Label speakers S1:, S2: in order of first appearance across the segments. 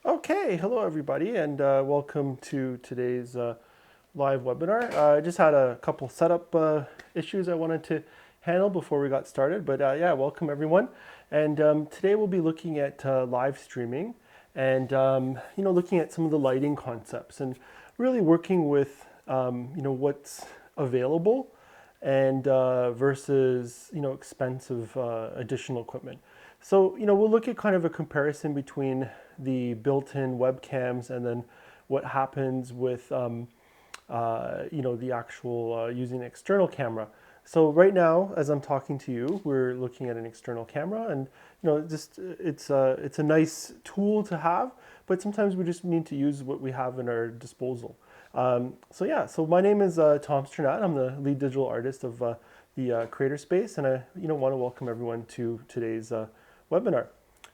S1: Okay, hello everybody, and welcome to today's live webinar. I just had a couple setup issues I wanted to handle before we got started, but yeah, welcome everyone. And today we'll be looking at live streaming and looking at some of the lighting concepts and really working with what's available and versus expensive additional equipment. So we'll look at kind of a comparison between the built-in webcams and then what happens with the actual using an external camera. So right now, as I'm talking to you, we're looking at an external camera, and it's a nice tool to have, but sometimes we just need to use what we have in our disposal. So my name is Tom Strnad. I'm the lead digital artist of the Creator Space, and I want to welcome everyone to today's webinar.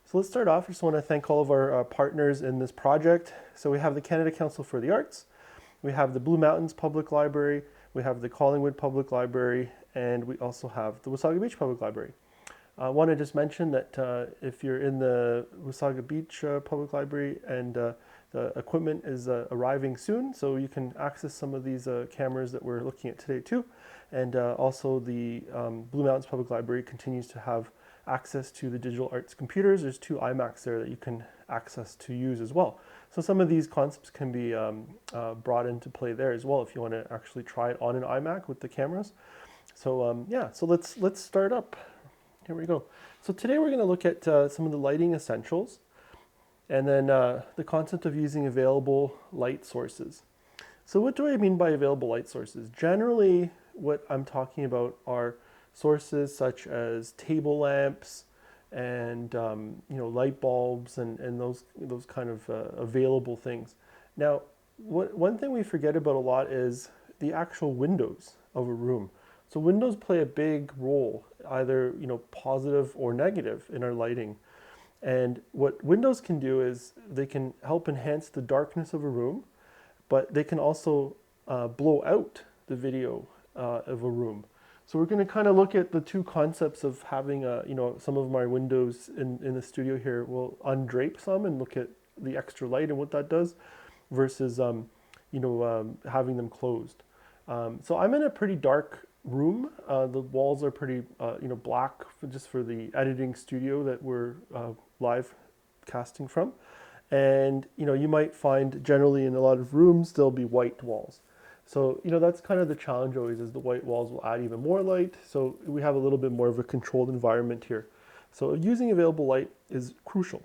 S1: So let's start off. I just want to thank all of our partners in this project. So we have the Canada Council for the Arts, we have the Blue Mountains Public Library, we have the Collingwood Public Library, and we also have the Wasaga Beach Public Library. I want to just mention that if you're in the Wasaga Beach Public Library and the equipment is arriving soon, so you can access some of these cameras that we're looking at today too. And also the Blue Mountains Public Library continues to have access to the digital arts computers. There's 2 iMacs there that you can access to use as well. So some of these concepts can be brought into play there as well if you want to actually try it on an iMac with the cameras. So so let's start up. Here we go. So today we're going to look at some of the lighting essentials and then the concept of using available light sources. So what do I mean by available light sources? Generally, what I'm talking about are sources such as table lamps and light bulbs and those kind of available things. Now, one thing we forget about a lot is the actual windows of a room. So windows play a big role, either positive or negative in our lighting. And what windows can do is they can help enhance the darkness of a room, but they can also blow out the video of a room. So we're going to kind of look at the 2 concepts of having some of my windows in the studio here. We'll undrape some and look at the extra light and what that does versus having them closed. So I'm in a pretty dark room. The walls are pretty black just for the editing studio that we're live casting from. And you might find generally in a lot of rooms there'll be white walls. So that's kind of the challenge always, is the white walls will add even more light. So we have a little bit more of a controlled environment here. So using available light is crucial.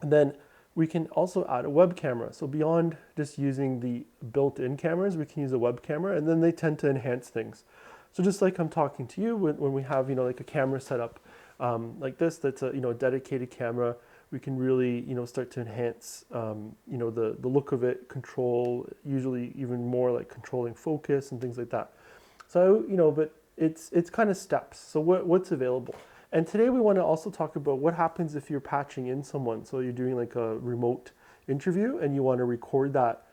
S1: And then we can also add a web camera. So beyond just using the built-in cameras, we can use a web camera, and then they tend to enhance things. So just like I'm talking to you, when we have like a camera set up like this, that's a dedicated camera, we can really start to enhance the look of it, control, usually even more like controlling focus and things like that. So but it's kind of steps. So what's available? And today we want to also talk about what happens if you're patching in someone. So you're doing like a remote interview and you want to record that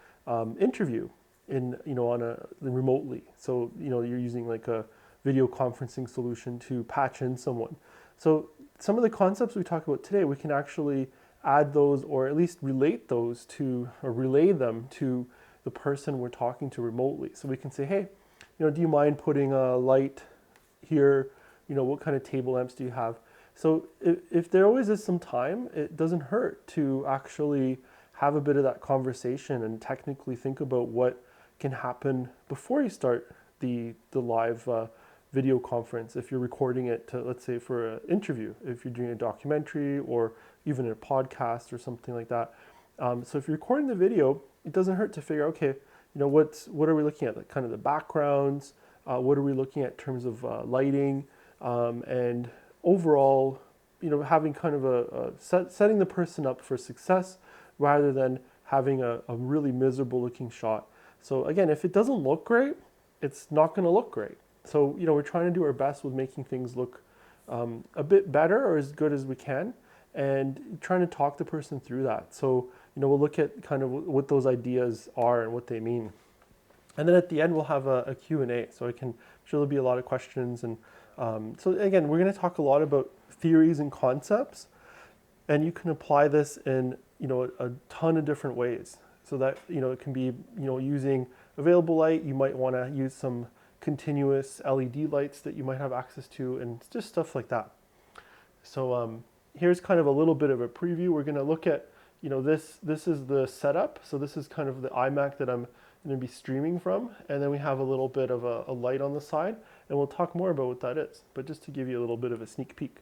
S1: interview remotely. So you're using like a video conferencing solution to patch in someone. So some of the concepts we talk about today, we can actually add those, or at least relate those to, or relay them to the person we're talking to remotely. So we can say, hey, do you mind putting a light here? What kind of table lamps do you have? So if there always is some time, it doesn't hurt to actually have a bit of that conversation and technically think about what can happen before you start the live video conference. If you're recording it to, let's say, for an interview, if you're doing a documentary or even a podcast or something like that. So if you're recording the video, it doesn't hurt to figure, okay, what are we looking at? Like kind of the backgrounds, what are we looking at in terms of lighting, and overall, having kind of setting the person up for success rather than having a really miserable looking shot. So again, if it doesn't look great, it's not going to look great. So, we're trying to do our best with making things look a bit better or as good as we can, and trying to talk the person through that. So, we'll look at kind of what those ideas are and what they mean. And then at the end, we'll have a Q&A. So I'm sure there'll be a lot of questions. And so again, we're going to talk a lot about theories and concepts, and you can apply this in a ton of different ways. So that, it can be, using available light. You might want to use some continuous LED lights that you might have access to, and just stuff like that. So here's kind of a little bit of a preview. We're going to look at, this is the setup. So this is kind of the iMac that I'm going to be streaming from. And then we have a little bit of a light on the side, and we'll talk more about what that is. But just to give you a little bit of a sneak peek.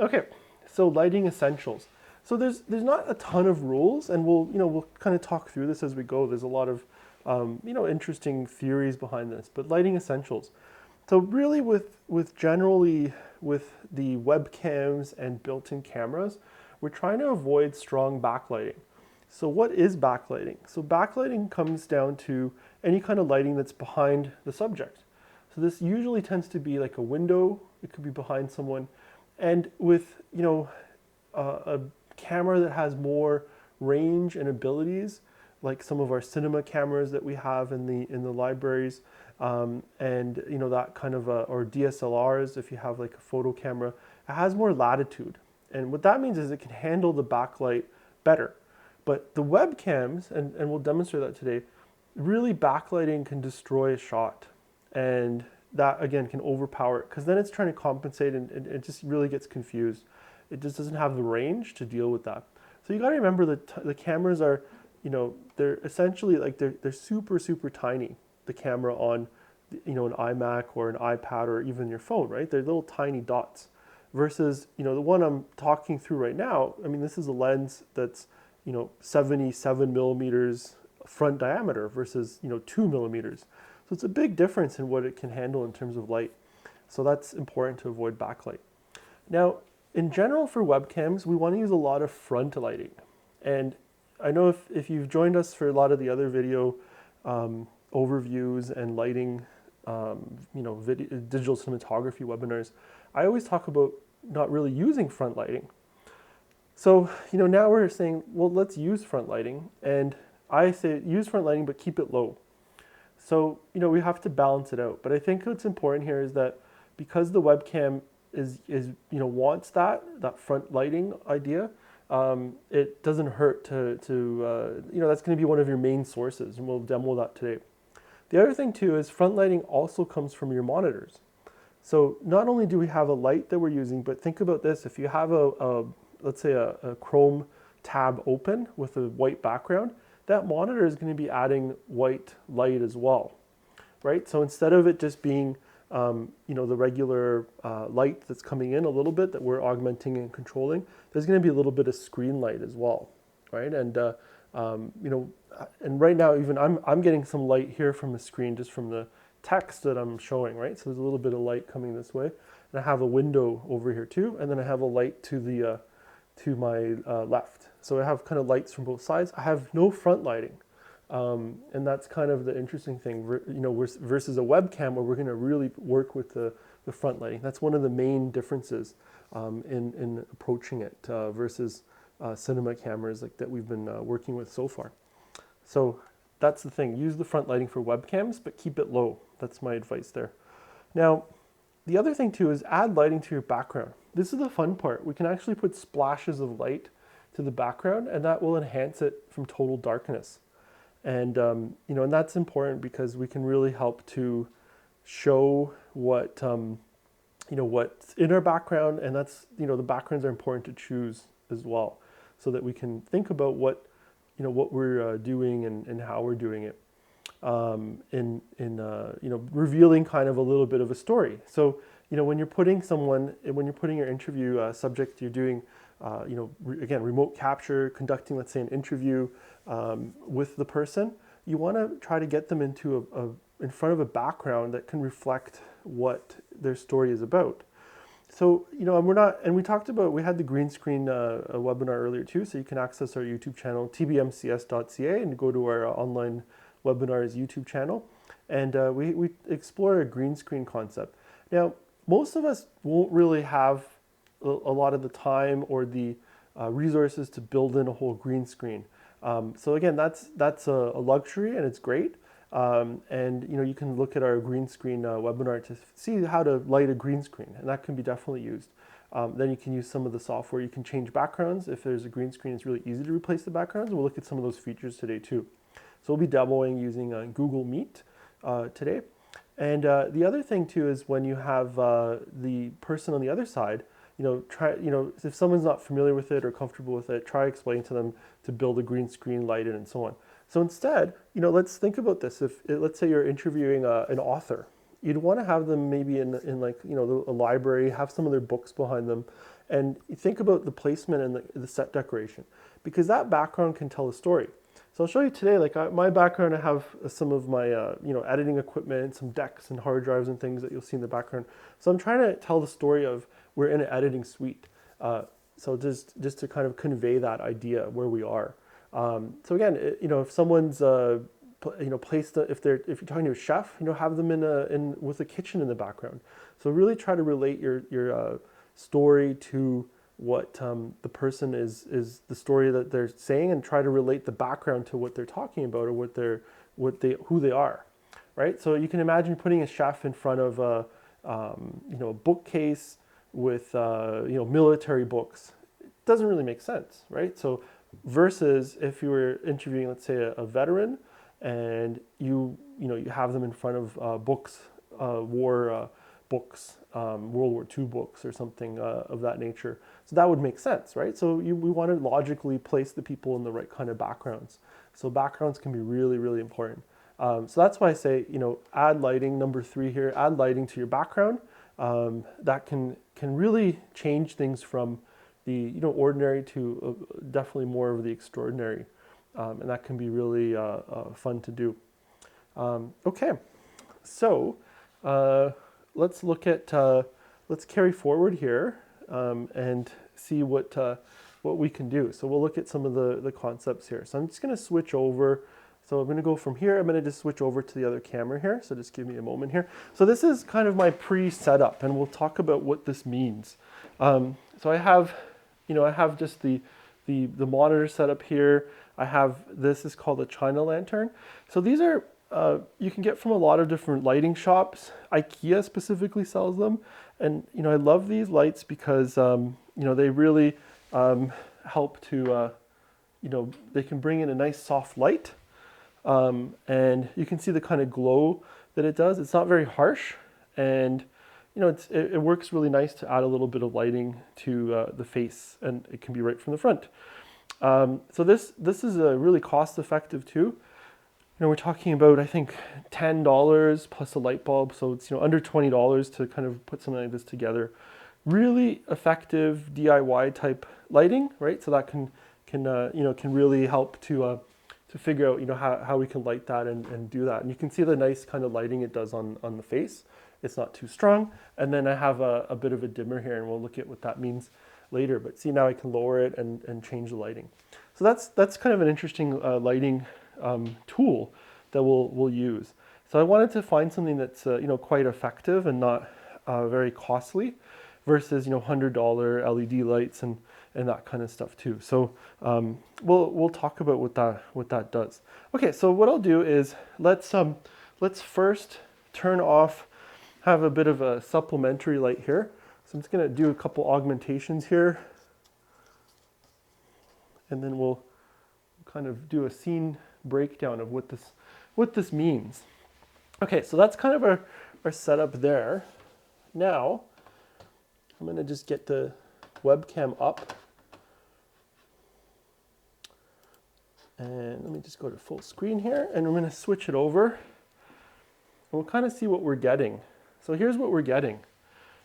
S1: Okay, so lighting essentials. So there's not a ton of rules, and we'll kind of talk through this as we go. There's a lot of interesting theories behind this, but lighting essentials. So really generally with the webcams and built-in cameras, we're trying to avoid strong backlighting. So what is backlighting? So backlighting comes down to any kind of lighting that's behind the subject. So this usually tends to be like a window. It could be behind someone. And with, a camera that has more range and abilities, like some of our cinema cameras that we have in the libraries, and that kind of or DSLRs, if you have like a photo camera, it has more latitude. And what that means is it can handle the backlight better. But the webcams, and we'll demonstrate that today, really backlighting can destroy a shot. And that again can overpower it, because then it's trying to compensate, and it just really gets confused. It just doesn't have the range to deal with that. So you got to remember that the cameras are, they're essentially like they're super, super tiny. The camera on, an iMac or an iPad or even your phone, right? They're little tiny dots. Versus, the one I'm talking through right now, I mean, this is a lens that's, 77 millimeters front diameter versus, 2 millimeters. So it's a big difference in what it can handle in terms of light. So that's important to avoid backlight. Now, in general for webcams, we want to use a lot of front lighting. And I know if you've joined us for a lot of the other video overviews and lighting, digital cinematography webinars, I always talk about not really using front lighting. So, now we're saying, well, let's use front lighting. And I say use front lighting, but keep it low. So, we have to balance it out. But I think what's important here is that because the webcam is wants that front lighting idea, it doesn't hurt to that's going to be one of your main sources, and we'll demo that today. The other thing too is front lighting also comes from your monitors. So not only do we have a light that we're using, but think about this: if you have let's say a Chrome tab open with a white background, that monitor is going to be adding white light as well, right? So instead of it just being the regular light that's coming in a little bit that we're augmenting and controlling, there's going to be a little bit of screen light as well, right? And and right now even I'm getting some light here from the screen just from the text that I'm showing, right? So there's a little bit of light coming this way, and I have a window over here too, and then I have a light to the to my left. So I have kind of lights from both sides. I have no front lighting. And that's kind of the interesting thing, versus a webcam where we're going to really work with the front lighting. That's one of the main differences in approaching it versus cinema cameras like that we've been working with so far. So that's the thing. Use the front lighting for webcams, but keep it low. That's my advice there. Now, the other thing too is add lighting to your background. This is the fun part. We can actually put splashes of light to the background, and that will enhance it from total darkness. And and that's important because we can really help to show what what's in our background, and that's the backgrounds are important to choose as well, so that we can think about what what we're doing and how we're doing it, in revealing kind of a little bit of a story. So when you're putting your interview subject, you're doing again, remote capture, conducting, let's say, an interview with the person, you want to try to get them into in front of a background that can reflect what their story is about. So, and we talked about, we had the green screen a webinar earlier too, so you can access our YouTube channel, tbmcs.ca, and go to our online webinars YouTube channel. And we explore a green screen concept. Now, most of us won't really have a lot of the time or the resources to build in a whole green screen. So again, that's a luxury, and it's great. And you can look at our green screen webinar to see how to light a green screen, and that can be definitely used. Then you can use some of the software. You can change backgrounds. If there's a green screen, it's really easy to replace the backgrounds. We'll look at some of those features today too. So we'll be demoing using Google Meet today. And the other thing too is when you have the person on the other side, if someone's not familiar with it or comfortable with it, try explaining to them to build a green screen, light it, and so on. So instead, let's think about this. Let's say you're interviewing an author, you'd want to have them maybe in a library, have some of their books behind them, and think about the placement and the set decoration, because that background can tell a story. So I'll show you today, my background, I have some of my editing equipment, some decks and hard drives and things that you'll see in the background. So I'm trying to tell the story of we're in an editing suite. So just to kind of convey that idea where we are. So again, if someone's placed, if you're talking to a chef, have them in with a kitchen in the background. So really try to relate your story to what the person is the story that they're saying, and try to relate the background to what they're talking about or who they are, right? So you can imagine putting a chef in front of a bookcase with military books. It doesn't really make sense, right? So versus if you were interviewing, let's say, a veteran, and you have them in front of books, war books, World War II books or something of that nature. So that would make sense, right? So we want to logically place the people in the right kind of backgrounds. So backgrounds can be really, really important. So that's why I say, add lighting, number 3 here, add lighting to your background. That can really change things from the ordinary to definitely more of the extraordinary. And that can be really fun to do. Okay, so let's look at, let's carry forward here and see what we can do. So we'll look at some of the concepts here. So I'm just going to switch over. So I'm going to go from here. I'm going to just switch over to the other camera here. So just give me a moment here. So this is kind of my pre-setup, and we'll talk about what this means. So I have just the monitor set up here. I have, this is called a China lantern. So these are, you can get from a lot of different lighting shops. IKEA specifically sells them. And, I love these lights because, they really help to, they can bring in a nice soft light. And you can see the kind of glow that it does. It's not very harsh. And, it works really nice to add a little bit of lighting to the face, and it can be right from the front. So this is really cost effective too. We're talking about, I think, $10 plus a light bulb. So it's, under $20 to kind of put something like this together. Really effective DIY type lighting, right? So that can really help to figure out, how we can light that and do that. And you can see the nice kind of lighting it does on the face. It's not too strong. And then I have a bit of a dimmer here, and we'll look at what that means later. But see, now I can lower it and change the lighting. So that's kind of an interesting lighting tool that we'll use. So I wanted to find something that's quite effective and not very costly, versus $100 LED lights and that kind of stuff too. So we'll talk about what that does. Okay, so what I'll do is let's first turn off, have a bit of a supplementary light here. So I'm just going to do a couple augmentations here, and then we'll kind of do a scene breakdown of what this means. Okay, so that's kind of our setup there. Now I'm going to just get the webcam up, and let me just go to full screen here, and I'm going to switch it over, and we'll kind of see what we're getting. So here's what we're getting,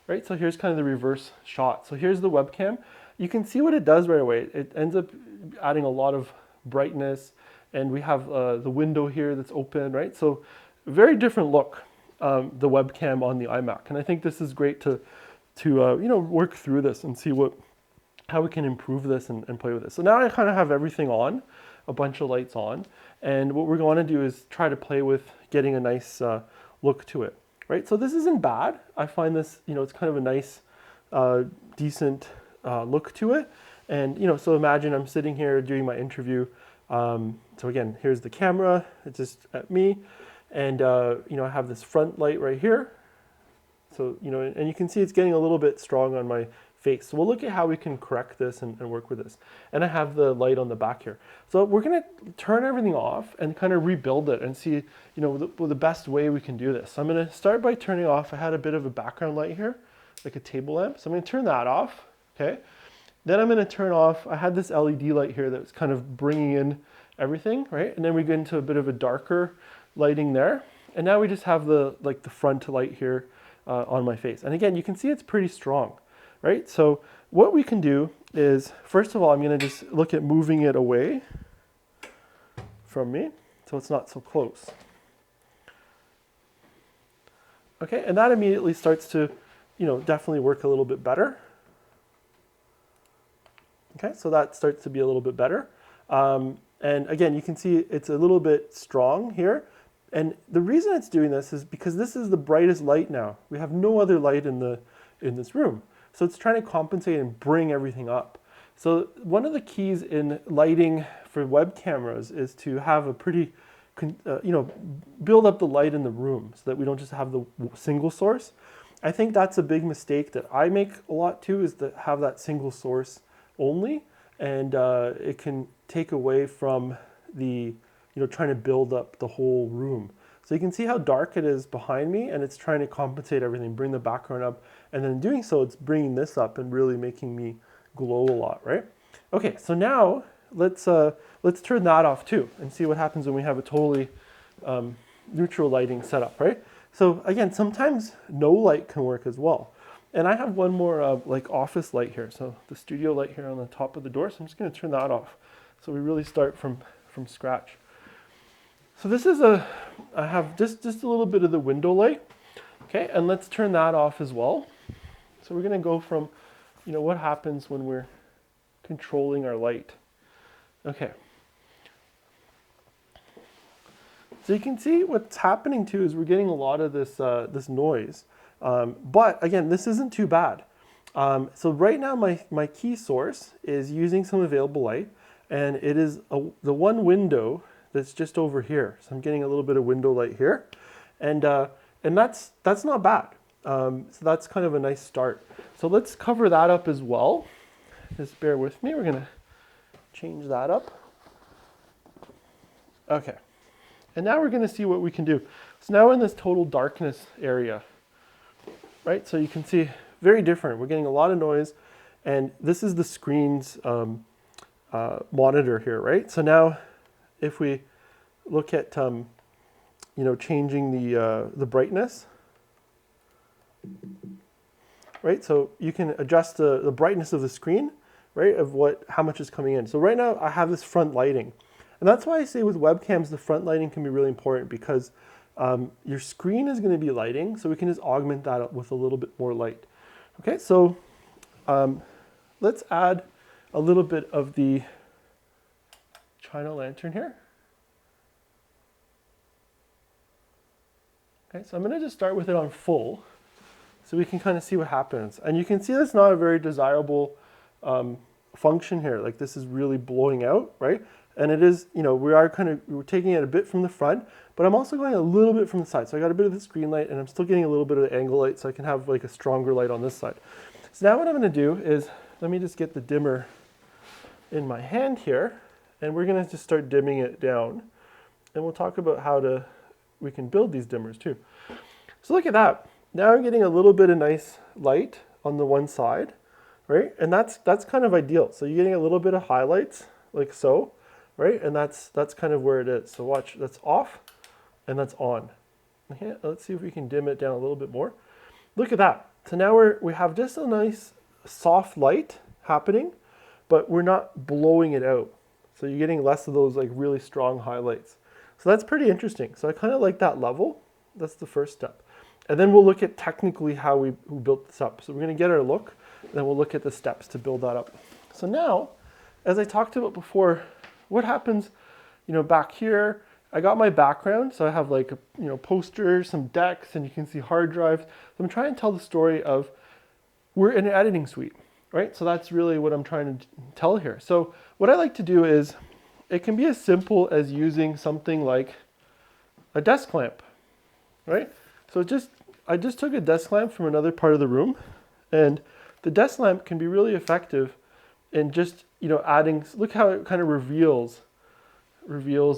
S1: right? So here's kind of the reverse shot. So here's the webcam. You can see what it does right away. It ends up adding a lot of brightness, and we have the window here that's open, right? So very different look, the webcam on the iMac. And I think this is great to work through this and see how we can improve this and play with it. So now I kind of have everything on, a bunch of lights on, and what we're going to do is try to play with getting a nice look to it, right? So this isn't bad. I find this, it's kind of a nice, decent look to it. And, so imagine I'm sitting here doing my interview. So again, here's the camera, it's just at me. And, I have this front light right here. So, and you can see it's getting a little bit strong on my face. So we'll look at how we can correct this and work with this. And I have the light on the back here. So we're gonna turn everything off and kind of rebuild it and see, the best way we can do this. So I'm gonna start by turning off. I had a bit of a background light here, like a table lamp. So I'm gonna turn that off, okay? Then I'm gonna turn off, I had this LED light here that was kind of bringing in everything, right? And then we get into a bit of a darker lighting there. And now we just have the front light here on my face. And again, you can see it's pretty strong, right? So what we can do is, first of all, I'm gonna just look at moving it away from me so it's not so close. Okay, and that immediately starts to, definitely work a little bit better. Okay, so that starts to be a little bit better. And again, you can see it's a little bit strong here. And the reason it's doing this is because this is the brightest light now. We have no other light in this room. So it's trying to compensate and bring everything up. So one of the keys in lighting for web cameras is to have a pretty, build up the light in the room so that we don't just have the single source. I think that's a big mistake that I make a lot too, is to have that single source only, and it can take away from the, trying to build up the whole room. So you can see how dark it is behind me, and it's trying to compensate everything, bring the background up, and then doing so, it's bringing this up and really making me glow a lot, right? Okay, so now let's turn that off too, and see what happens when we have a totally neutral lighting setup, right? So again, sometimes no light can work as well. And I have one more office light here. So the studio light here on the top of the door. So I'm just gonna turn that off. So we really start from scratch. So this is I have just a little bit of the window light. Okay, and let's turn that off as well. So we're gonna go from, what happens when we're controlling our light. Okay. So you can see what's happening too is we're getting a lot of this, this noise. But again, this isn't too bad. So right now my key source is using some available light, and it is the one window that's just over here. So I'm getting a little bit of window light here, and that's not bad. So that's kind of a nice start. So let's cover that up as well. Just bear with me. We're gonna change that up. Okay. And now we're gonna see what we can do. So now we're in this total darkness area. Right, so you can see very different. We're getting a lot of noise, and this is the screen's monitor here, right? So now, if we look at changing the brightness, right? So you can adjust the brightness of the screen, right? Of how much is coming in. So right now I have this front lighting, and that's why I say with webcams the front lighting can be really important, because your screen is going to be lighting, so we can just augment that with a little bit more light. Okay, so let's add a little bit of the China lantern here. Okay, so I'm going to just start with it on full, so we can kind of see what happens. And you can see that's not a very desirable function here. Like, this is really blowing out, right? And it is, we're taking it a bit from the front, but I'm also going a little bit from the side. So I got a bit of the screen light, and I'm still getting a little bit of the angle light, so I can have like a stronger light on this side. So now what I'm gonna do is, let me just get the dimmer in my hand here, and we're gonna just start dimming it down. And we'll talk about how we can build these dimmers too. So look at that. Now I'm getting a little bit of nice light on the one side, right? And that's kind of ideal. So you're getting a little bit of highlights, like so. Right, and that's kind of where it is. So watch, that's off, and that's on. Okay, let's see if we can dim it down a little bit more. Look at that. So now we have just a nice soft light happening, but we're not blowing it out. So you're getting less of those like really strong highlights. So that's pretty interesting. So I kind of like that level. That's the first step. And then we'll look at technically how we built this up. So we're going to get our look, and then we'll look at the steps to build that up. So now, as I talked about before, what happens, back here, I got my background. So I have like, posters, some decks, and you can see hard drives. So I'm trying to tell the story of, we're in an editing suite, right? So that's really what I'm trying to tell here. So what I like to do is, it can be as simple as using something like a desk lamp, right? So I just took a desk lamp from another part of the room and the desk lamp can be really effective in just, adding, look how it kind of reveals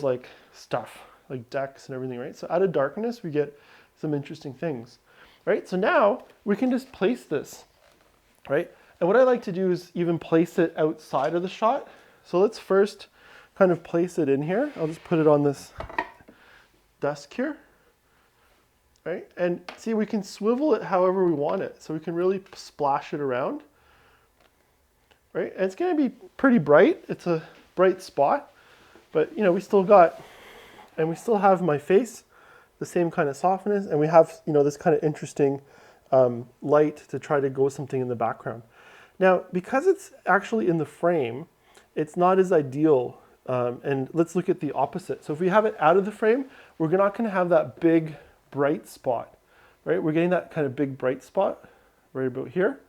S1: like stuff, like decks and everything, right? So out of darkness, we get some interesting things, right? So now we can just place this, right? And what I like to do is even place it outside of the shot. So let's first kind of place it in here. I'll just put it on this desk here, right? And see, we can swivel it however we want it. So we can really splash it around, right? And it's gonna be pretty bright. It's a bright spot, but we still have my face, the same kind of softness, and we have, this kind of interesting light to try to go something in the background. Now, because it's actually in the frame, it's not as ideal. And let's look at the opposite. So if we have it out of the frame, we're not going to have that big bright spot, right? We're getting that kind of big bright spot right about here,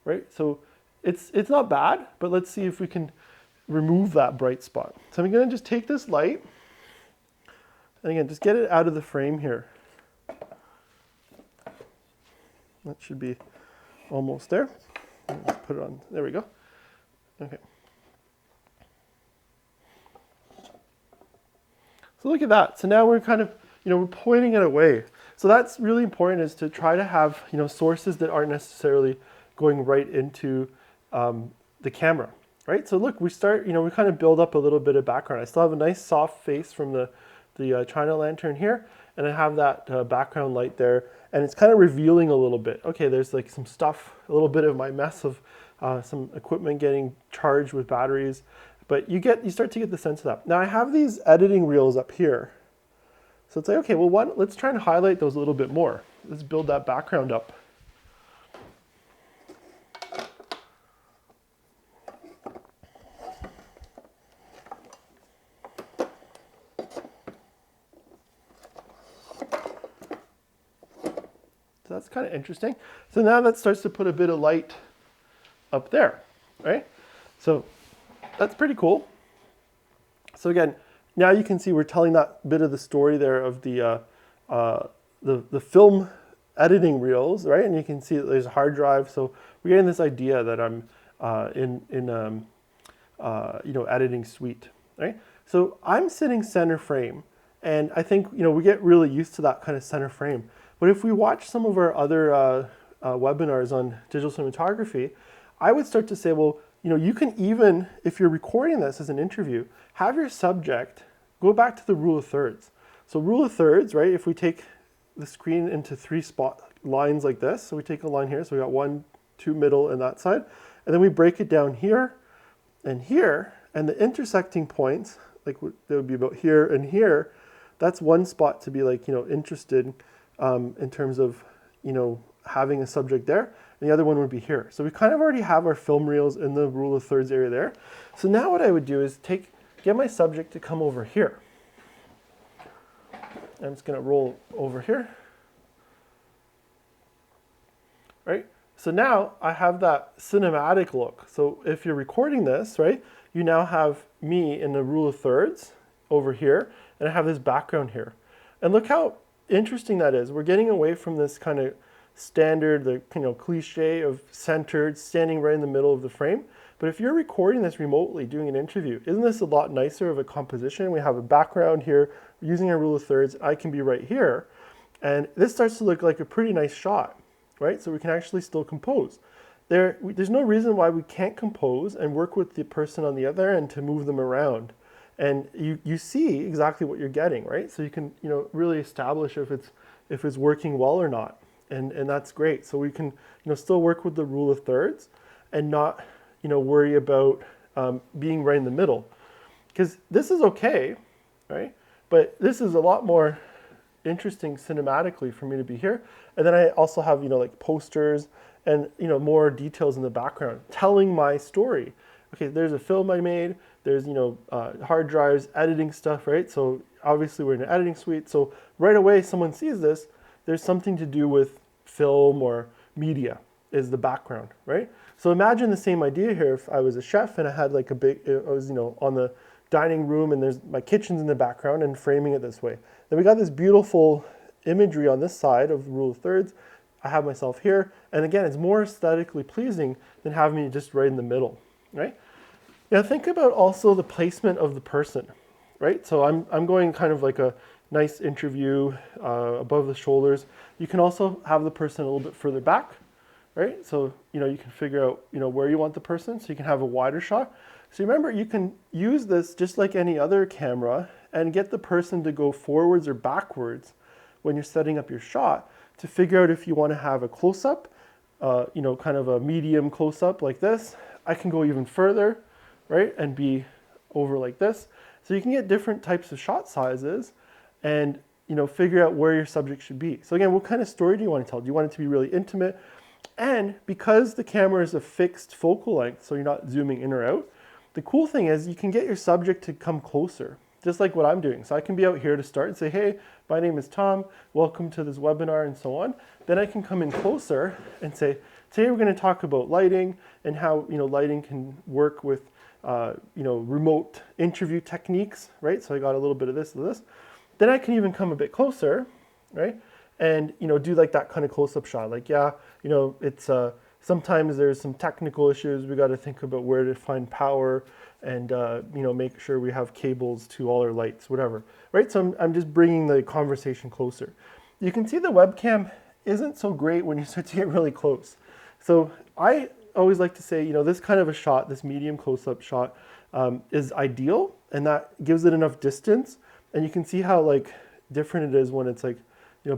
S1: right? So it's not bad, but let's see if we can remove that bright spot. So I'm going to just take this light, and again, just get it out of the frame here. That should be almost there. Let's put it on. There we go. Okay. So look at that. So now we're kind of, we're pointing it away. So that's really important, is to try to have, sources that aren't necessarily going right into the camera, right? So look, we start, we kind of build up a little bit of background. I still have a nice soft face from the China lantern here, and I have that background light there, and it's kind of revealing a little bit. Okay, there's like some stuff, a little bit of my mess of some equipment getting charged with batteries, but you start to get the sense of that. Now I have these editing reels up here, so it's like, okay, well, let's try and highlight those a little bit more. Let's build that background up. So that's kind of interesting. So now that starts to put a bit of light up there, right? So that's pretty cool. So again, now you can see we're telling that bit of the story there of the film editing reels, right? And you can see that there's a hard drive. So we're getting this idea that I'm in editing suite, right? So I'm sitting center frame, and I think we get really used to that kind of center frame. But if we watch some of our other webinars on digital cinematography, I would start to say, well, you can even, if you're recording this as an interview, have your subject go back to the rule of thirds. So rule of thirds, right? If we take the screen into 3 lines like this, so we take a line here, so we got 1, 2 middle and that side, and then we break it down here, and the intersecting points, like that would be about here and here, that's one spot to be like, interested in terms of, having a subject there. And the other one would be here. So we kind of already have our film reels in the rule of thirds area there. So now what I would do is get my subject to come over here. I'm just going to roll over here. Right? So now I have that cinematic look. So if you're recording this, right, you now have me in the rule of thirds over here, and I have this background here. And look how interesting that is. We're getting away from this kind of standard, the cliche of centered, standing right in the middle of the frame. But if you're recording this remotely, doing an interview, isn't this a lot nicer of a composition? We have a background here, using our rule of thirds. I can be right here, and this starts to look like a pretty nice shot, right? So we can actually still compose. There's no reason why we can't compose and work with the person on the other end to move them around. And you see exactly what you're getting, right? So you can really establish if it's working well or not. And that's great. So we can still work with the rule of thirds and not worry about being right in the middle, because this is okay, right? But this is a lot more interesting cinematically for me to be here. And then I also have like posters and more details in the background telling my story. Okay, there's a film I made. There's hard drives, editing stuff, right? So obviously we're in an editing suite. So right away someone sees this, there's something to do with film or media is the background, right? So imagine the same idea here if I was a chef and I had like I was on the dining room and there's my kitchen's in the background and framing it this way. Then we got this beautiful imagery on this side of rule of thirds, I have myself here. And again, it's more aesthetically pleasing than having me just right in the middle, right? Now think about also the placement of the person, right? So I'm going kind of like a nice interview above the shoulders. You can also have the person a little bit further back, right? So, you can figure out, where you want the person, so you can have a wider shot. So remember, you can use this just like any other camera and get the person to go forwards or backwards when you're setting up your shot to figure out if you want to have a close-up, kind of a medium close-up like this. I can go even further, right, and be over like this. So you can get different types of shot sizes and, figure out where your subject should be. So again, what kind of story do you want to tell? Do you want it to be really intimate? And because the camera is a fixed focal length, so you're not zooming in or out, the cool thing is you can get your subject to come closer, just like what I'm doing. So I can be out here to start and say, hey, my name is Tom, welcome to this webinar, and so on. Then I can come in closer and say, today we're going to talk about lighting and how lighting can work with remote interview techniques, right? So I got a little bit of this and this. Then I can even come a bit closer, right? And do like that kind of close-up shot. Like, yeah, it's sometimes there's some technical issues. We got to think about where to find power and make sure we have cables to all our lights, whatever, right? So I'm just bringing the conversation closer. You can see the webcam isn't so great when you start to get really close. So I always like to say, this kind of a shot, this medium close-up shot is ideal, and that gives it enough distance. And you can see how like different it is when it's like,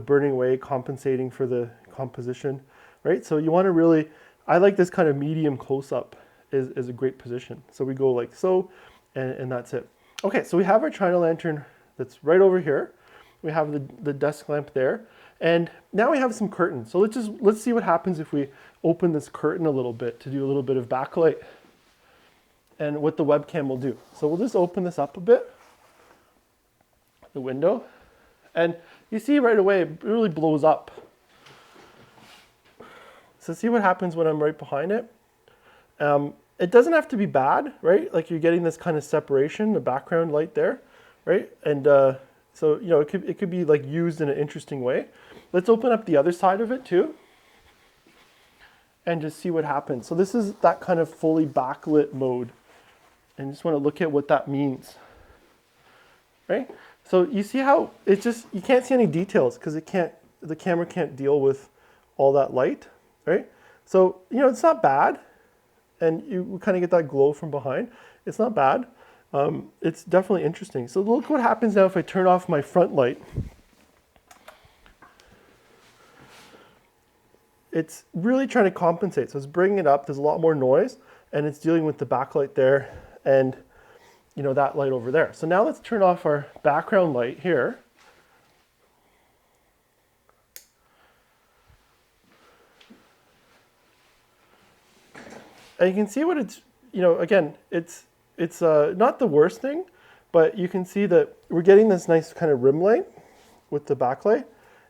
S1: burning away, compensating for the composition, right? So you want to really, I like this kind of medium close-up is a great position. So we go like so, and that's it. Okay, so we have our China lantern that's right over here. We have the desk lamp there. And now we have some curtains. So let's see what happens if we open this curtain a little bit to do a little bit of backlight and what the webcam will do. So we'll just open this up a bit, the window, and you see right away it really blows up. So see what happens when I'm right behind it. It doesn't have to be bad, right? Like you're getting this kind of separation, the background light there, right? And so it could be like used in an interesting way. Let's open up the other side of it too, and just see what happens. So this is that kind of fully backlit mode, and just want to look at what that means, right? So you see how it's just, you can't see any details because the camera can't deal with all that light, right? So, it's not bad. And you kind of get that glow from behind. It's not bad. It's definitely interesting. So look what happens now if I turn off my front light. It's really trying to compensate. So it's bringing it up. There's a lot more noise, and it's dealing with the backlight there and that light over there. So now let's turn off our background light here. And you can see what it's, again, it's not the worst thing, but you can see that we're getting this nice kind of rim light with the backlight,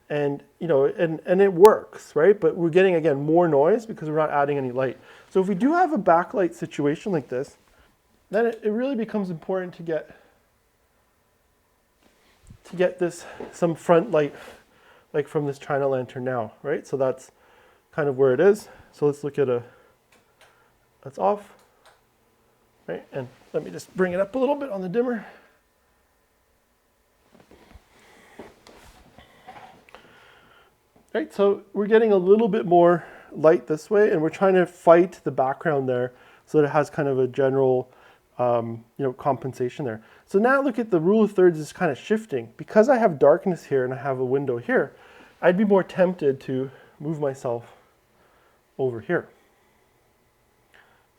S1: and and it works, right? But we're getting, again, more noise because we're not adding any light. So if we do have a backlight situation like this, then it really becomes important to get this some front light, like from this China lantern now, right? So that's kind of where it is. So let's look at that's off, right? And let me just bring it up a little bit on the dimmer. Right, so we're getting a little bit more light this way, and we're trying to fight the background there so that it has kind of a general compensation there. So now look at the rule of thirds is kind of shifting. Because I have darkness here and I have a window here, I'd be more tempted to move myself over here.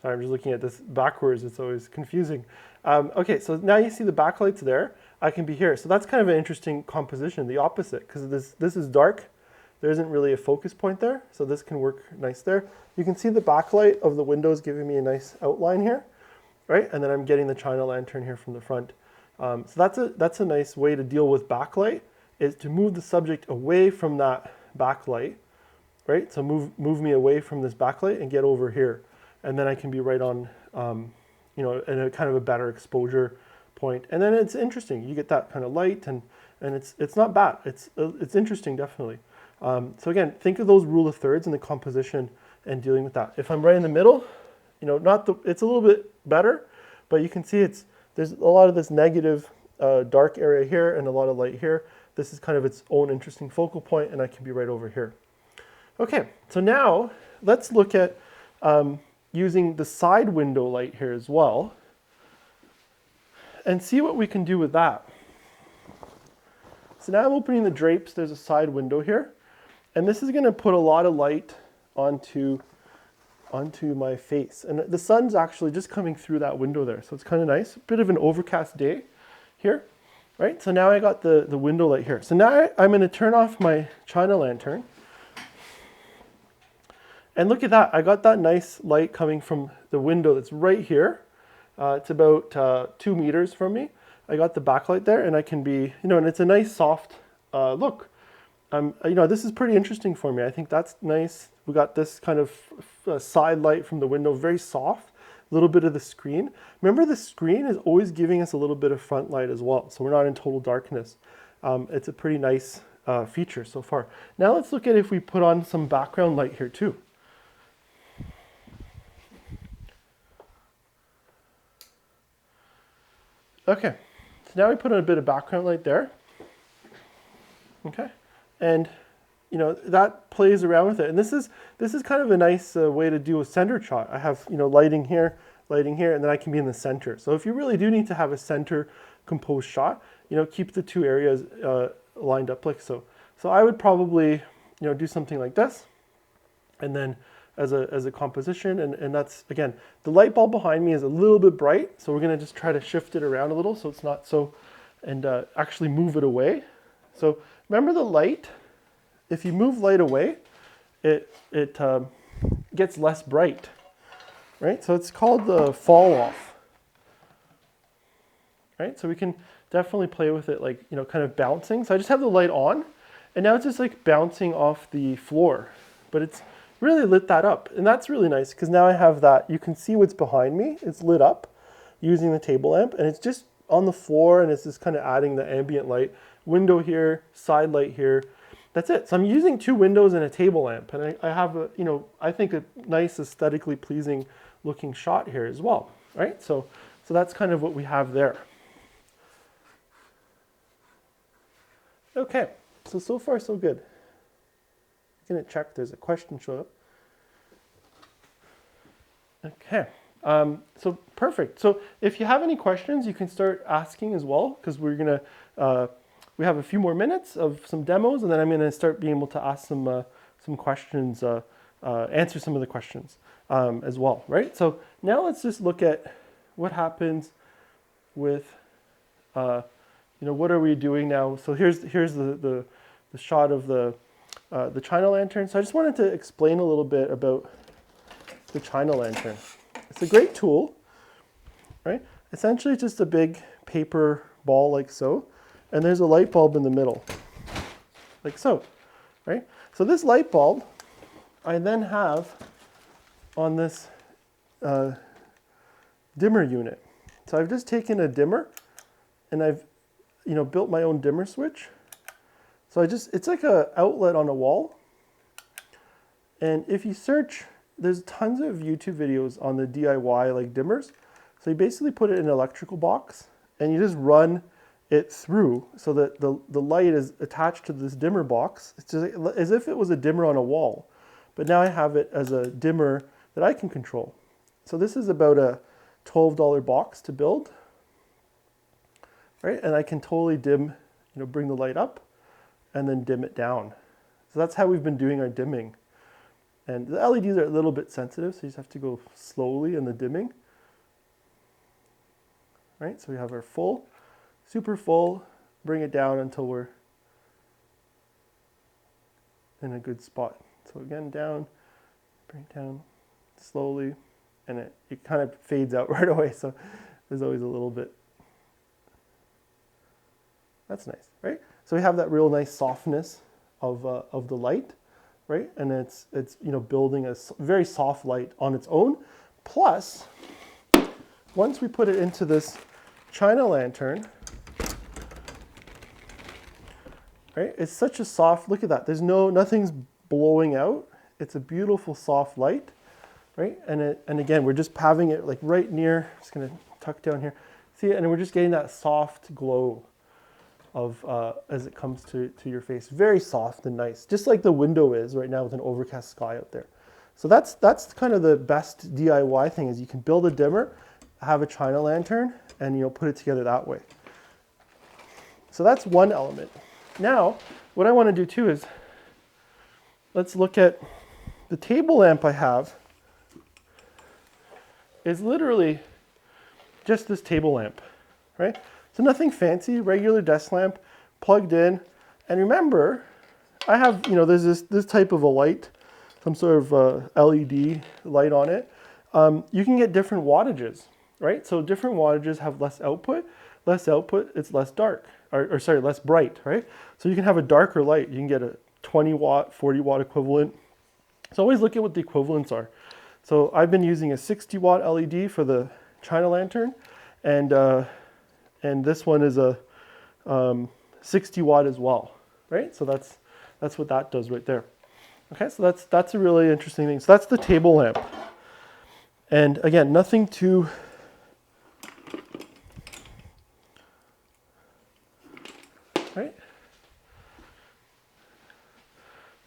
S1: Sorry, I'm just looking at this backwards. It's always confusing. Okay, so now you see the backlight's there. I can be here. So that's kind of an interesting composition, the opposite, because this is dark. There isn't really a focus point there, so this can work nice there. You can see the backlight of the windows giving me a nice outline here, right? And then I'm getting the China lantern here from the front. So that's a nice way to deal with backlight, is to move the subject away from that backlight, right? So move me away from this backlight and get over here. And then I can be right on, in a kind of a better exposure point. And then it's interesting. You get that kind of light, and it's not bad. It's interesting, definitely. So again, think of those rule of thirds in the composition and dealing with that. If I'm right in the middle, it's a little bit better, but you can see there's a lot of this negative dark area here and a lot of light here. This is kind of its own interesting focal point, and I can be right over here. Okay, so now let's look at using the side window light here as well and see what we can do with that. So now I'm opening the drapes. There's a side window here, and this is going to put a lot of light onto my face. And the sun's actually just coming through that window there, so it's kind of nice. A bit of an overcast day here, right? So now I got the window light here. So now I'm going to turn off my China lantern. And look at that, I got that nice light coming from the window that's right here. It's about 2 meters from me. I got the backlight there, and I can be, and it's a nice soft look. This is pretty interesting for me. I think that's nice. We got this kind of side light from the window, very soft, a little bit of the screen. Remember, the screen is always giving us a little bit of front light as well, so we're not in total darkness. It's a pretty nice feature so far. Now let's look at if we put on some background light here too. Okay, so now we put on a bit of background light there. Okay, and that plays around with it. And this is kind of a nice way to do a center shot. I have lighting here, and then I can be in the center. So if you really do need to have a center composed shot, keep the two areas lined up like so. So I would probably do something like this, and then as a composition, and that's, again, the light bulb behind me is a little bit bright, so we're going to just try to shift it around a little so it's not so, and actually move it away. So remember the light, if you move light away, it gets less bright, right? So it's called the fall off, right? So we can definitely play with it, like, kind of bouncing. So I just have the light on, and now it's just like bouncing off the floor, but it's really lit that up. And that's really nice because now I have that. You can see what's behind me. It's lit up using the table lamp, and it's just on the floor, and it's just kind of adding the ambient light. Window here, side light here. That's it. So I'm using 2 windows and a table lamp, and I have a, I think a nice aesthetically pleasing looking shot here as well, right? So that's kind of what we have there. Okay, so far so good. I'm going to check there's a question show up. Okay, so perfect. So if you have any questions, you can start asking as well, because we're going to, we have a few more minutes of some demos, and then I'm going to start being able to ask some questions, answer some of the questions as well, right? So now let's just look at what happens with, what are we doing now? So here's the shot of the China lantern. So I just wanted to explain a little bit about the China lantern. It's a great tool, right? Essentially just a big paper ball like so, and there's a light bulb in the middle, like so, right? So this light bulb, I then have on this dimmer unit. So I've just taken a dimmer, and I've built my own dimmer switch. So it's like an outlet on a wall. And if you search, there's tons of YouTube videos on the DIY like dimmers. So you basically put it in an electrical box, and you just run it through so that the light is attached to this dimmer box. It's just as if it was a dimmer on a wall. But now I have it as a dimmer that I can control. So this is about a $12 box to build, right? And I can totally dim, bring the light up and then dim it down. So that's how we've been doing our dimming. And the LEDs are a little bit sensitive, so you just have to go slowly in the dimming. Right, so we have our full, super full, bring it down until we're in a good spot. So again, down, bring it down slowly, and it kind of fades out right away, so there's always a little bit. That's nice, right? So we have that real nice softness of the light, right? And it's building a very soft light on its own. Plus, once we put it into this China lantern, right? It's such a soft, look at that. There's nothing's blowing out. It's a beautiful soft light, right? And again, we're just having it like right near, just gonna tuck down here. See, and we're just getting that soft glow of as it comes to your face. Very soft and nice, just like the window is right now with an overcast sky out there. So that's kind of the best DIY thing, is you can build a dimmer, have a China lantern, and put it together that way. So that's one element. Now, what I want to do too is, let's look at the table lamp I have. Is literally just this table lamp, right? So nothing fancy, regular desk lamp, plugged in. And remember, I have, there's this type of a light, some sort of LED light on it. You can get different wattages, right? So different wattages have less output. Less output, it's less dark, or sorry, less bright, right? So you can have a darker light. You can get a 20 watt, 40 watt equivalent. So always look at what the equivalents are. So I've been using a 60 watt LED for the China lantern, and this one is a 60 watt as well, right? So that's what that does right there. Okay, so that's a really interesting thing. So that's the table lamp. And again, nothing too right?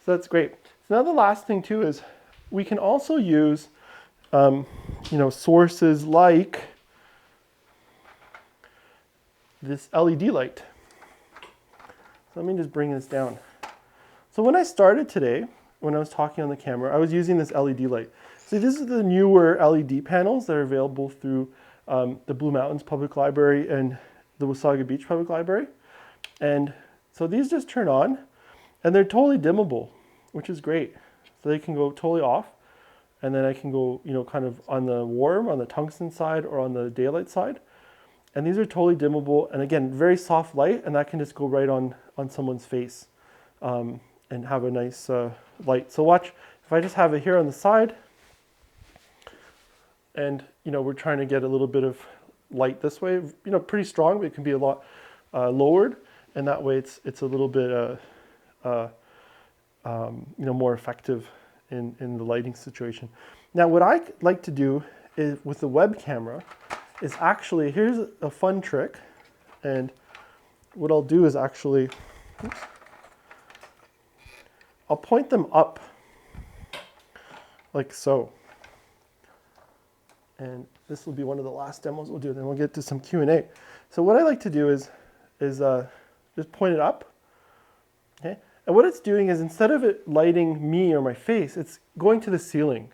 S1: So that's great. So now the last thing too is we can also use sources like this LED light. So let me just bring this down. So when I started today, when I was talking on the camera, I was using this LED light. So this is the newer LED panels that are available through the Blue Mountains Public Library and the Wasaga Beach Public Library. And so these just turn on, and they're totally dimmable, which is great. So they can go totally off, and then I can go, kind of on the warm, on the tungsten side, or on the daylight side. And these are totally dimmable, and again, very soft light, and that can just go right on someone's face and have a nice light. So watch, if I just have it here on the side, and we're trying to get a little bit of light this way, pretty strong, but it can be a lot lowered, and that way it's a little bit more effective in the lighting situation. Now, what I like to do is with the web camera is actually, here's a fun trick, and what I'll do is actually, I'll point them up like so. And this will be one of the last demos we'll do, then we'll get to some Q&A. So what I like to do is just point it up, okay? And what it's doing is, instead of it lighting me or my face, it's going to the ceiling.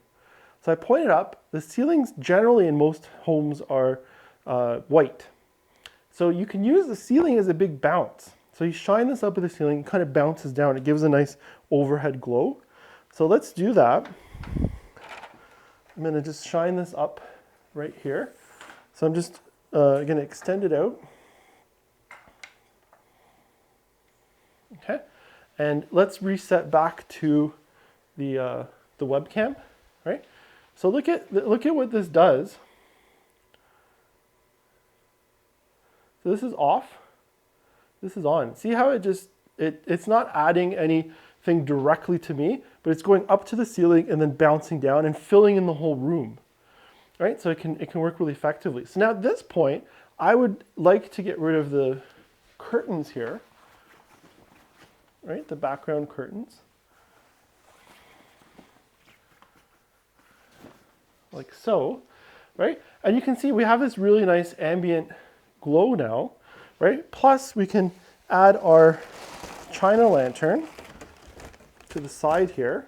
S1: So I point it up. The ceilings generally in most homes are white. So you can use the ceiling as a big bounce. So you shine this up at the ceiling, it kind of bounces down. It gives a nice overhead glow. So let's do that. I'm going to just shine this up right here. So I'm just going to extend it out. Okay. And let's reset back to the webcam, right? So look at what this does. So this is off. This is on. See how it's not adding anything directly to me, but it's going up to the ceiling and then bouncing down and filling in the whole room, right? So it can work really effectively. So now at this point, I would like to get rid of the curtains here, right? The background curtains. Like so, right? And you can see we have this really nice ambient glow now, right? Plus we can add our China lantern to the side here.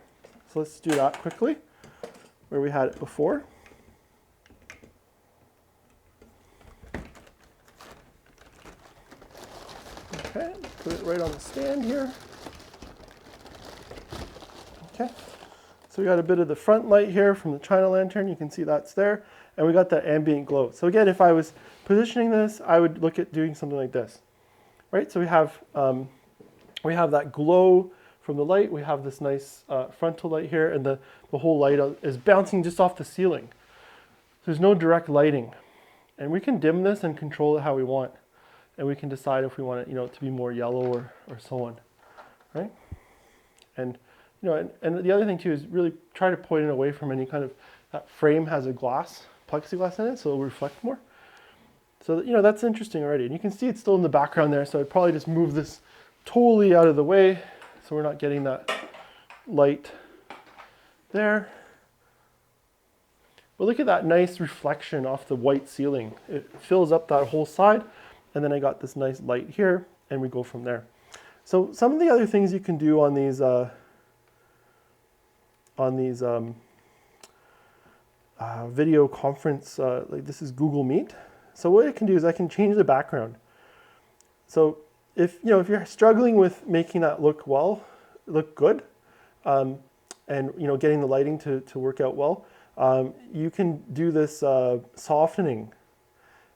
S1: So let's do that quickly, where we had it before. Okay, put it right on the stand here. Okay, so we got a bit of the front light here from the China lantern. You can see that's there. And we got that ambient glow. So again, if I was positioning this, I would look at doing something like this, right? So we have that glow from the light. We have this nice frontal light here, and the whole light is bouncing just off the ceiling. There's no direct lighting. And we can dim this and control it how we want. And we can decide if we want it, to be more yellow or so on. right? And and the other thing too is really try to point it away from any kind of, that frame has a plexiglass in it, so it'll reflect more. So that's interesting already. And you can see it's still in the background there, so I'd probably just move this totally out of the way so we're not getting that light there. But look at that nice reflection off the white ceiling. It fills up that whole side, and then I got this nice light here, and we go from there. So some of the other things you can do on these video conference, like this is Google Meet. So what I can do is I can change the background. So if you're struggling with making that look good, and getting the lighting to work out well, you can do this softening,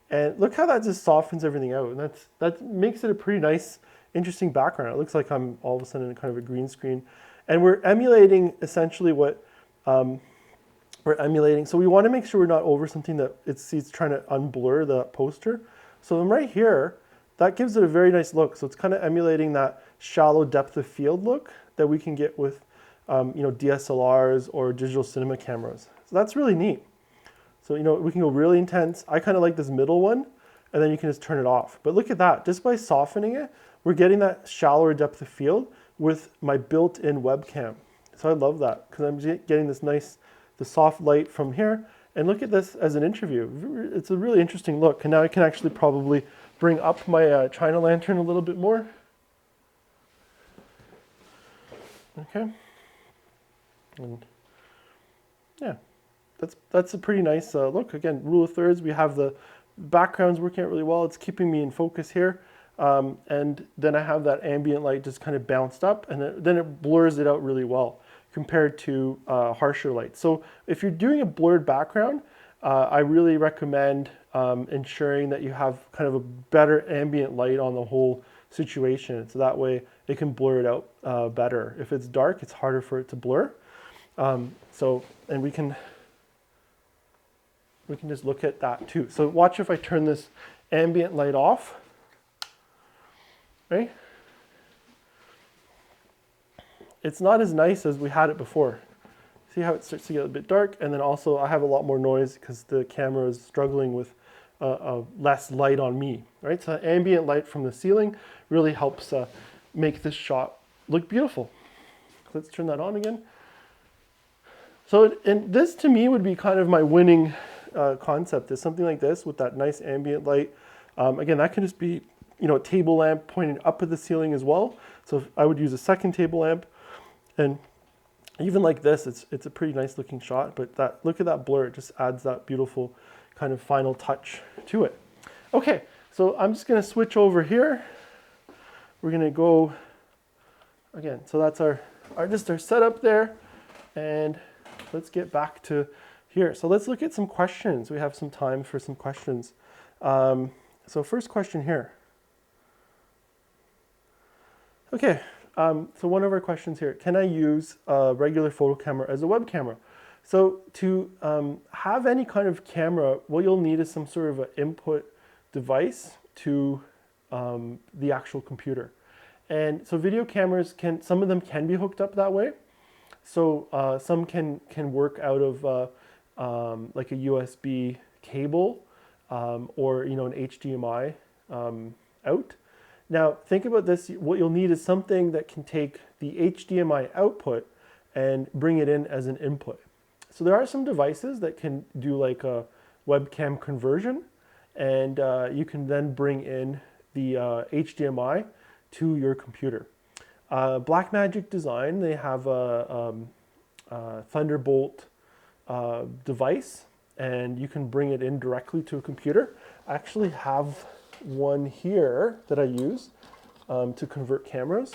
S1: and look how that just softens everything out, and that makes it a pretty nice, interesting background. It looks like I'm all of a sudden in kind of a green screen, and we're emulating essentially what we're emulating. So we want to make sure we're not over something that it's trying to unblur the poster. So I'm right here. That gives it a very nice look. So it's kind of emulating that shallow depth of field look that we can get with DSLRs or digital cinema cameras. So that's really neat. So we can go really intense. I kind of like this middle one, and then you can just turn it off. But look at that. Just by softening it, we're getting that shallower depth of field with my built-in webcam. So I love that because I'm getting this nice, the soft light from here. And look at this as an interview. It's a really interesting look. And now I can actually probably bring up my China lantern a little bit more. Okay. And yeah, that's a pretty nice look. Again, rule of thirds. We have the backgrounds working out really well. It's keeping me in focus here. And then I have that ambient light just kind of bounced up, and then it blurs it out really well compared to harsher light. So if you're doing a blurred background, I really recommend ensuring that you have kind of a better ambient light on the whole situation. So that way it can blur it out better. If it's dark, it's harder for it to blur. And we can just look at that too. So watch if I turn this ambient light off, right? It's not as nice as we had it before. See how it starts to get a bit dark? And then also I have a lot more noise because the camera is struggling with less light on me, right? So ambient light from the ceiling really helps make this shot look beautiful. Let's turn that on again. So and this to me would be kind of my winning concept, is something like this with that nice ambient light. Again, that can just be a table lamp pointing up at the ceiling as well. So I would use a second table lamp, and even like this, it's a pretty nice looking shot. But look at that blur; it just adds that beautiful kind of final touch to it. Okay, so I'm just going to switch over here. We're going to go again. So that's our setup there, and let's get back to here. So let's look at some questions. We have some time for some questions. So first question here. Okay, so one of our questions here, can I use a regular photo camera as a web camera? So to have any kind of camera, what you'll need is some sort of an input device to the actual computer. And so video cameras some of them can be hooked up that way. So some can work out of like a USB cable or an HDMI out. Now think about this. What you'll need is something that can take the HDMI output and bring it in as an input. So there are some devices that can do like a webcam conversion, and you can then bring in the HDMI to your computer. Blackmagic Design, they have a Thunderbolt device, and you can bring it in directly to a computer. I actually have one here that I use to convert cameras.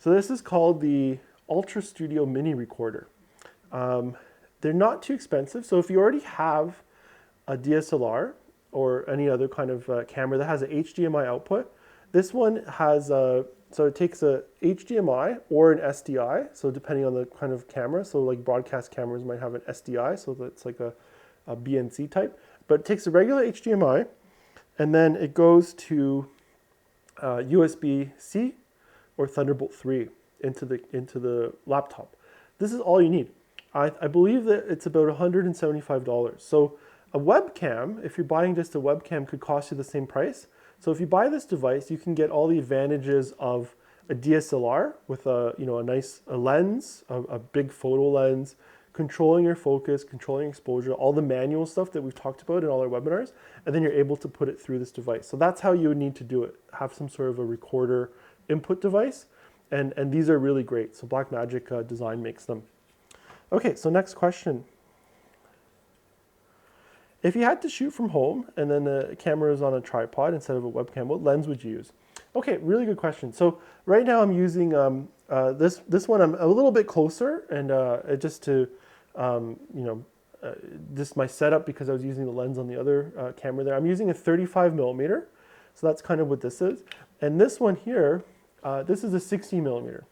S1: So this is called the Ultra Studio Mini Recorder. They're not too expensive. So if you already have a DSLR or any other kind of camera that has an HDMI output, this one has so it takes a HDMI or an SDI, so depending on the kind of camera. So like broadcast cameras might have an SDI, so that's like a BNC type. But it takes a regular HDMI, and then it goes to USB-C or Thunderbolt 3 into the laptop. This is all you need. I believe that it's about $175. So a webcam, if you're buying just a webcam, could cost you the same price. So if you buy this device, you can get all the advantages of a DSLR with a nice lens, a big photo lens, controlling your focus, controlling exposure, all the manual stuff that we've talked about in all our webinars, and then you're able to put it through this device. So that's how you would need to do it. Have some sort of a recorder input device, and these are really great. So Blackmagic Design makes them. Okay, so next question. If you had to shoot from home and then the camera is on a tripod instead of a webcam, what lens would you use? Okay, really good question. So right now I'm using this one. I'm a little bit closer, and just to this my setup, because I was using the lens on the other camera there. I'm using a 35 millimeter, so that's kind of what this is. And this one here, this is a 60 millimeter.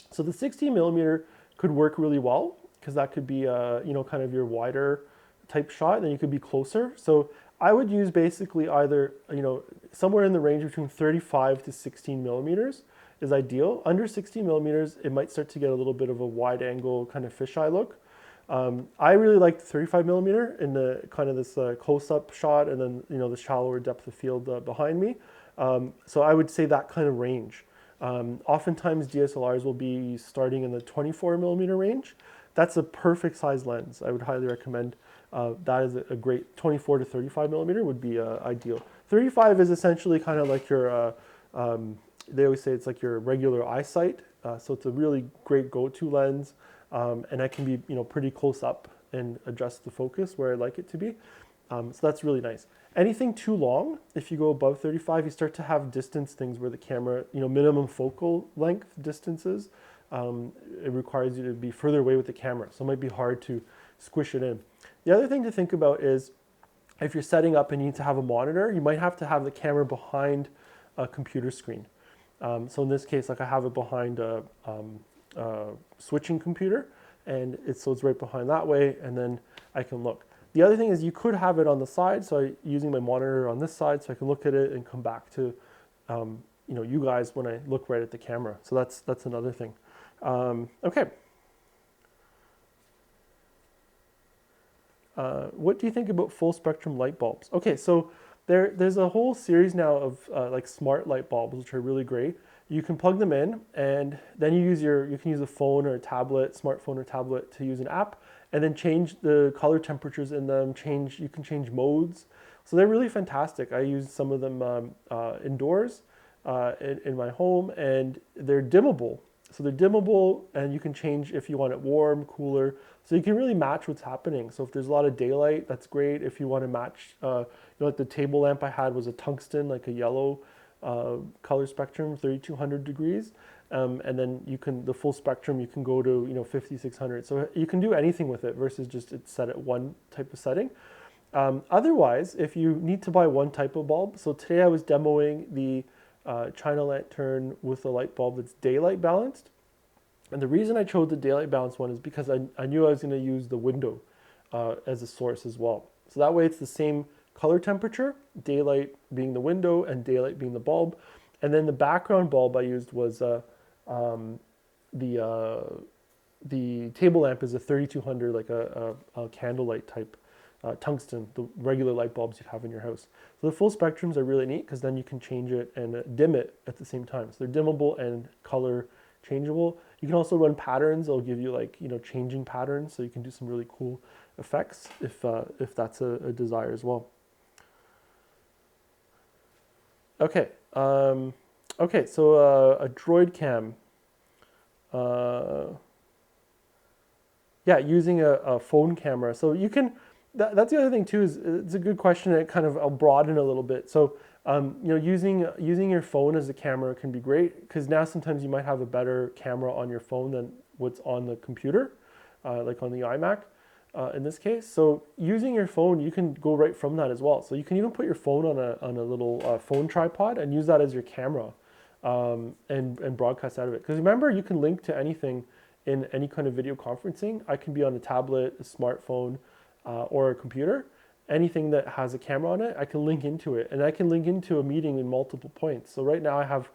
S1: So the 60 millimeter could work really well because that could be kind of your wider type shot. Then you could be closer. So I would use basically either somewhere in the range between 35 to 16 millimeters is ideal. Under 60 millimeters, it might start to get a little bit of a wide angle kind of fisheye look. I really like the 35 millimeter in the kind of this close-up shot, and then the shallower depth of field behind me. So I would say that kind of range. Oftentimes DSLRs will be starting in the 24 millimeter range. That's a perfect size lens. I would highly recommend that is a great 24 to 35 millimeter would be ideal. 35 is essentially kind of like your, they always say it's like your regular eyesight. So it's a really great go-to lens. And I can be pretty close up and adjust the focus where I like it to be. So that's really nice. Anything too long, if you go above 35, you start to have distance things where the camera, minimum focal length distances, it requires you to be further away with the camera. So it might be hard to squish it in. The other thing to think about is if you're setting up and you need to have a monitor, you might have to have the camera behind a computer screen. So in this case, like I have it behind a switching computer, and it's right behind that way, and then I can look. The other thing is you could have it on the side, so using my monitor on this side so I can look at it and come back to you guys when I look right at the camera. So that's another thing. Okay. What do you think about full spectrum light bulbs? Okay, so there's a whole series now of like smart light bulbs, which are really great. You can plug them in, and then you can use a phone or a tablet, smartphone or tablet, to use an app, and then change the color temperatures in them. You can change modes. So they're really fantastic. I use some of them indoors in my home, and they're dimmable. So they're dimmable, and you can change if you want it warm, cooler. So you can really match what's happening. So if there's a lot of daylight, that's great. If you want to match, like the table lamp I had was a tungsten, like a yellow color spectrum, 3200 degrees. And then the full spectrum, you can go to 5600. So you can do anything with it versus just it's set at one type of setting. Otherwise, if you need to buy one type of bulb, so today I was demoing the China lantern with a light bulb that's daylight balanced. And the reason I chose the daylight balanced one is because I knew I was going to use the window as a source as well. So that way it's the same color temperature, daylight being the window and daylight being the bulb. And then the background bulb I used was the table lamp is a 3200, like a candlelight type tungsten, the regular light bulbs you'd have in your house. So the full spectrums are really neat because then you can change it and dim it at the same time. So they're dimmable and color changeable. You can also run patterns. They'll give you changing patterns, so you can do some really cool effects if that's a desire as well. Okay. Okay. So a Droid Cam. Yeah, using a phone camera. So you can. That's the other thing too. Is it's a good question. I'll broaden a little bit. So using your phone as a camera can be great because now sometimes you might have a better camera on your phone than what's on the computer, like on the iMac in this case. So using your phone, you can go right from that as well. So you can even put your phone on a little phone tripod and use that as your camera and broadcast out of it. Because remember, you can link to anything in any kind of video conferencing. I can be on a tablet, a smartphone, or a computer. Anything that has a camera on it, I can link into it, and I can link into a meeting in multiple points. So right now I have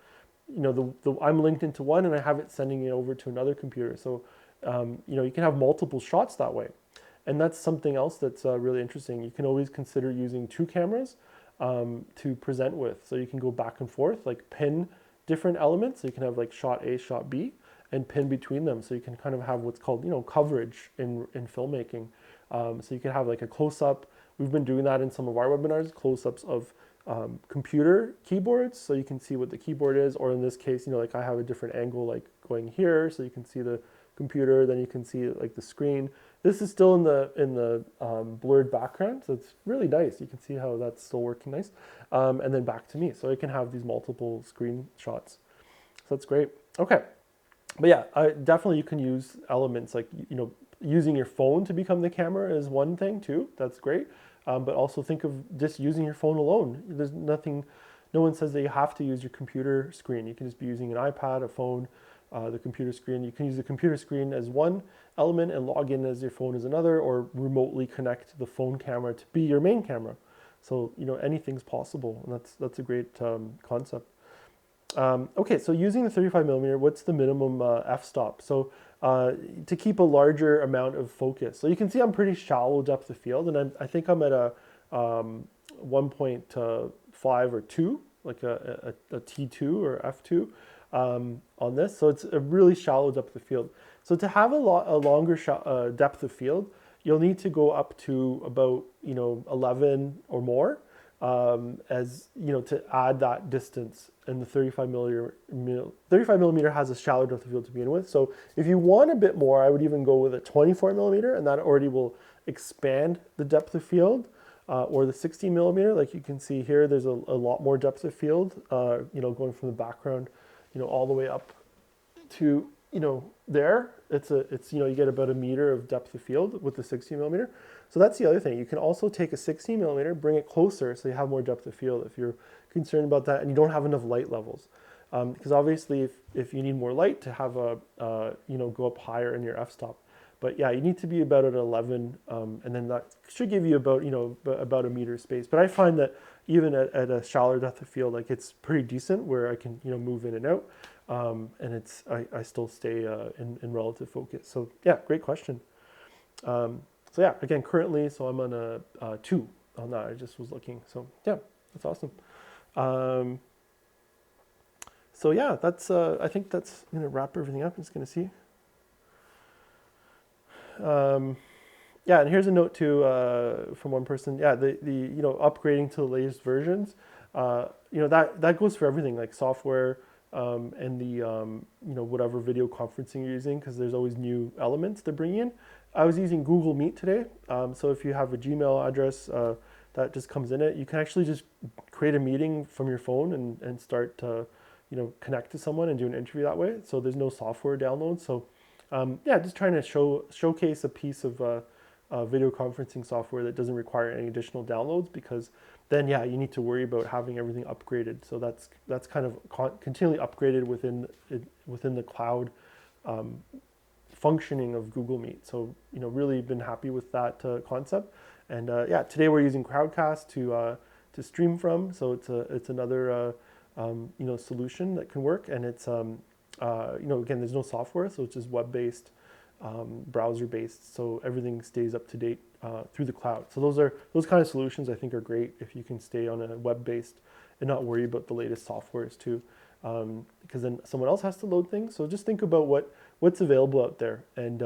S1: I'm linked into one and I have it sending it over to another computer. So, you can have multiple shots that way. And that's something else that's really interesting. You can always consider using two cameras to present with. So you can go back and forth, like pin different elements. So you can have like shot A, shot B, and pin between them. So you can kind of have what's called, coverage in filmmaking. So you can have like a close-up. We've been doing that in some of our webinars, close-ups of computer keyboards. So you can see what the keyboard is, or in this case, like I have a different angle, like going here. So you can see the computer, then you can see like the screen. This is still in the blurred background, so it's really nice. You can see how that's still working nice. And then back to me, so I can have these multiple screen shots. So that's great. Okay, but yeah, definitely you can use elements like using your phone to become the camera is one thing too. That's great. But also think of just using your phone alone. There's nothing. No one says that you have to use your computer screen. You can just be using an iPad, a phone. The computer screen. You can use the computer screen as one element and log in as your phone as another, or remotely connect the phone camera to be your main camera. So anything's possible, and that's a great concept. Okay, so using the 35mm, what's the minimum f-stop? So to keep a larger amount of focus. So you can see I'm pretty shallow depth of field, and I think I'm at a 1.5 or 2, like a T2 or f2. On this, so it's a really shallow depth of field. So to have a longer depth of field, you'll need to go up to about 11 or more, to add that distance. And the 35 millimeter has a shallow depth of field to begin with. So if you want a bit more, I would even go with a 24 millimeter, and that already will expand the depth of field. Or the 16 millimeter, like you can see here, there's a lot more depth of field. Going from the background all the way up to, there. It's you get about a meter of depth of field with the 16 millimeter. So that's the other thing. You can also take a 16 millimeter, bring it closer so you have more depth of field if you're concerned about that and you don't have enough light levels. Because obviously if you need more light to have go up higher in your f-stop. But yeah, you need to be about at 11, and then that should give you about about a meter space. But I find that even at a shallower depth of field, like it's pretty decent where I can move in and out, and I still stay in relative focus. So yeah, great question. So yeah, again, currently, so I'm on a 2 on that. I just was looking. So yeah, that's awesome. So yeah, that's I think that's gonna wrap everything up. I'm just gonna see. Yeah, and here's a note too from one person. Yeah, the upgrading to the latest versions. That goes for everything like software and the whatever video conferencing you're using, because there's always new elements to bring in. I was using Google Meet today, so if you have a Gmail address that just comes in it, you can actually just create a meeting from your phone and start to connect to someone and do an interview that way. So there's no software download. So yeah, just trying to showcase a piece of video conferencing software that doesn't require any additional downloads, because then yeah, you need to worry about having everything upgraded. So that's kind of continually upgraded within the cloud functioning of Google Meet. So really been happy with that concept. And yeah, today we're using Crowdcast to stream from. So it's another solution that can work, and it's again, there's no software, so it's just web-based, browser-based, so everything stays up to date through the cloud. So those kind of solutions I think are great if you can stay on a web-based and not worry about the latest softwares too, because then someone else has to load things. So just think about what's available out there, and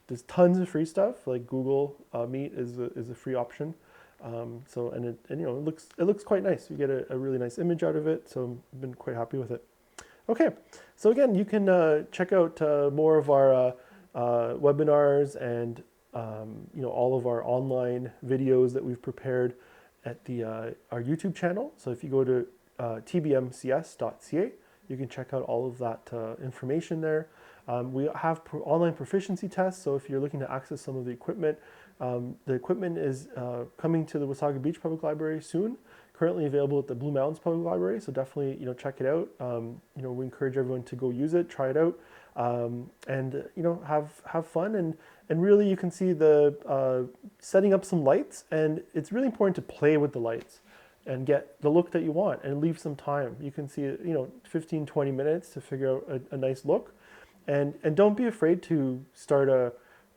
S1: there's tons of free stuff. Like Google Meet is a free option. It looks quite nice. You get a really nice image out of it, so I've been quite happy with it. Okay, so again, you can check out more of our webinars and all of our online videos that we've prepared at our YouTube channel. So if you go to tbmcs.ca, you can check out all of that information there. We have online proficiency tests, so if you're looking to access some of the equipment is coming to the Wasaga Beach Public Library soon. Currently available at the Blue Mountains Public Library, so definitely check it out. We encourage everyone to go use it, try it out, and have fun, and really you can see the setting up some lights, and it's really important to play with the lights. and get the look that you want and leave some time. You can see, 15, 20 minutes to figure out a nice look. And don't be afraid to start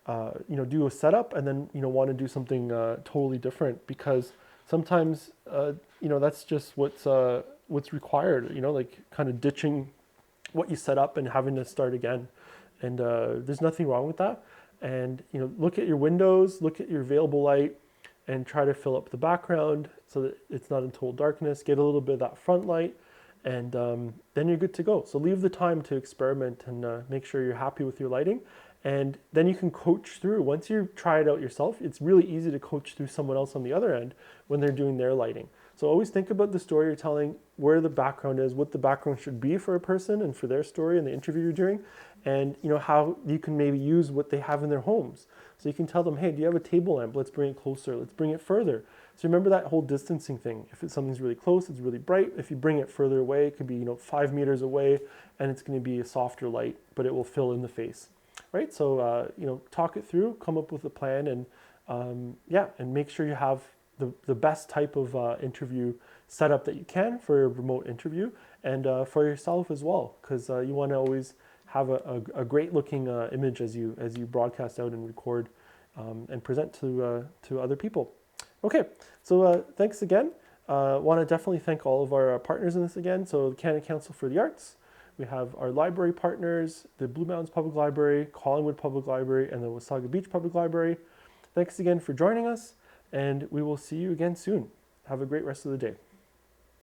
S1: do a setup and then, want to do something totally different, because sometimes, that's just what's required, like kind of ditching what you set up and having to start again. And there's nothing wrong with that. And, look at your windows, look at your available light, and try to fill up the background so that it's not in total darkness. Get a little bit of that front light, and then you're good to go. So leave the time to experiment and make sure you're happy with your lighting. And then you can coach through. Once you try it out yourself, it's really easy to coach through someone else on the other end when they're doing their lighting. So always think about the story you're telling, where the background is, what the background should be for a person and for their story and the interview you're doing, and how you can maybe use what they have in their homes. So you can tell them, hey, do you have a table lamp? Let's bring it closer. Let's bring it further. So remember that whole distancing thing. If something's really close, it's really bright. If you bring it further away, it could be 5 meters away, and it's going to be a softer light, but it will fill in the face, right? So talk it through, come up with a plan, and and make sure you have the best type of interview setup that you can for a remote interview, and for yourself as well, because you want to always have a great looking image as you broadcast out and record and present to other people. Okay, so thanks again. Want to definitely thank all of our partners in this again. So the Canada Council for the Arts, we have our library partners, the Blue Mountains Public Library, Collingwood Public Library, and the Wasaga Beach Public Library. Thanks again for joining us, and we will see you again soon. Have a great rest of the day.